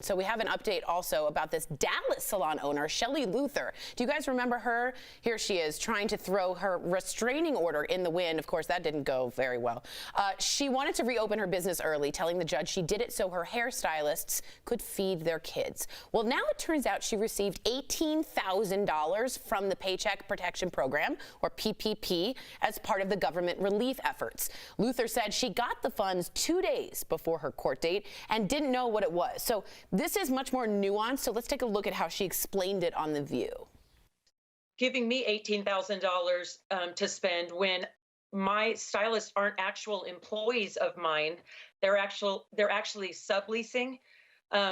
So we have an update also about this Dallas salon owner, Shelley Luther. Do you guys remember her? Here she is trying to throw her restraining order in the wind. Of course, that didn't go very well. She wanted to reopen her business early, telling the judge she did it so her hairstylists could feed their kids. Well, now it turns out she received $18,000 from the Paycheck Protection Program, or PPP, as part of the government relief efforts. Luther said she got the funds 2 days before her court date and didn't know what it was. So this is much more nuanced, so let's take a look at how she explained it on The View. Giving me $18,000 to spend when my stylists aren't actual employees of mine. They're actually subleasing.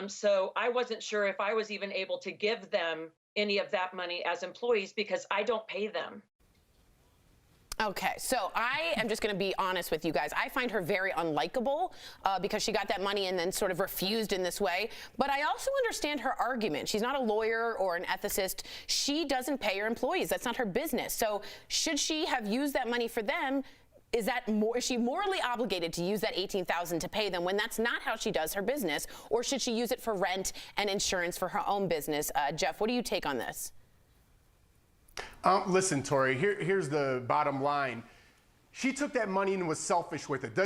So I wasn't sure if I was even able to give them any of that money as employees because I don't pay them. Okay, so I am just going to be honest with you guys. I find her very unlikable because she got that money and then sort of refused in this way. But I also understand her argument. She's not a lawyer or an ethicist. She doesn't pay her employees. That's not her business. So should she have used that money for them? Is she morally obligated to use that $18,000 to pay them when that's not how she does her business? Or should she use it for rent and insurance for her own business? Jeff, what do you take on this? Listen, Tori, here's the bottom line. She took that money and was selfish with it.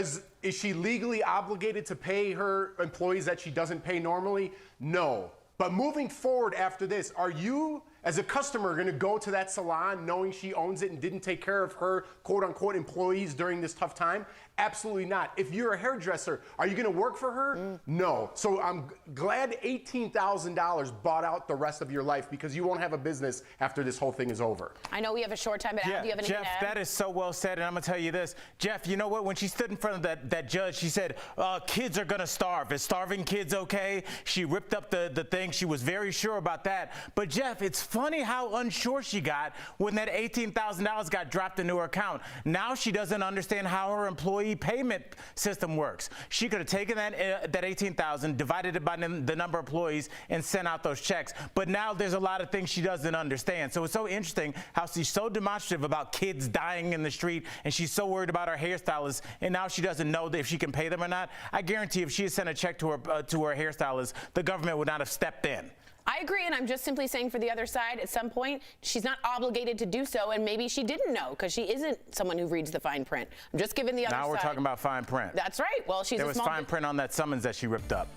Is she legally obligated to pay her employees that she doesn't pay normally? No. But moving forward after this, are you, as a customer, going to go to that salon knowing she owns it and didn't take care of her quote-unquote employees during this tough time? Absolutely not. If you're a hairdresser, are you going to work for her? No. So I'm glad $18,000 bought out the rest of your life because you won't have a business after this whole thing is over. I know we have a short time, but yeah, do you have anything Jeff, to add? that is so well said, and I'm going to tell you this. Jeff, you know what? When she stood in front of that judge, she said, kids are going to starve. Is starving kids okay? She ripped up the thing. She was very sure about that. But, Jeff, it's funny how unsure she got when that $18,000 got dropped into her account. Now she doesn't understand how her employee payment system works. She could have taken that $18,000, divided it by the number of employees, and sent out those checks. But now there's a lot of things she doesn't understand. So it's so interesting how she's so demonstrative about kids dying in the street, and she's so worried about her hairstylist, and now she doesn't know if she can pay them or not. I guarantee if she had sent a check to her hairstylist, the government would not have stepped in. I agree, and I'm just simply saying for the other side, at some point, she's not obligated to do so, and maybe she didn't know because she isn't someone who reads the fine print. I'm just giving the other side. Now we're talking about fine print. That's right. Well, there was fine print on that summons that she ripped up.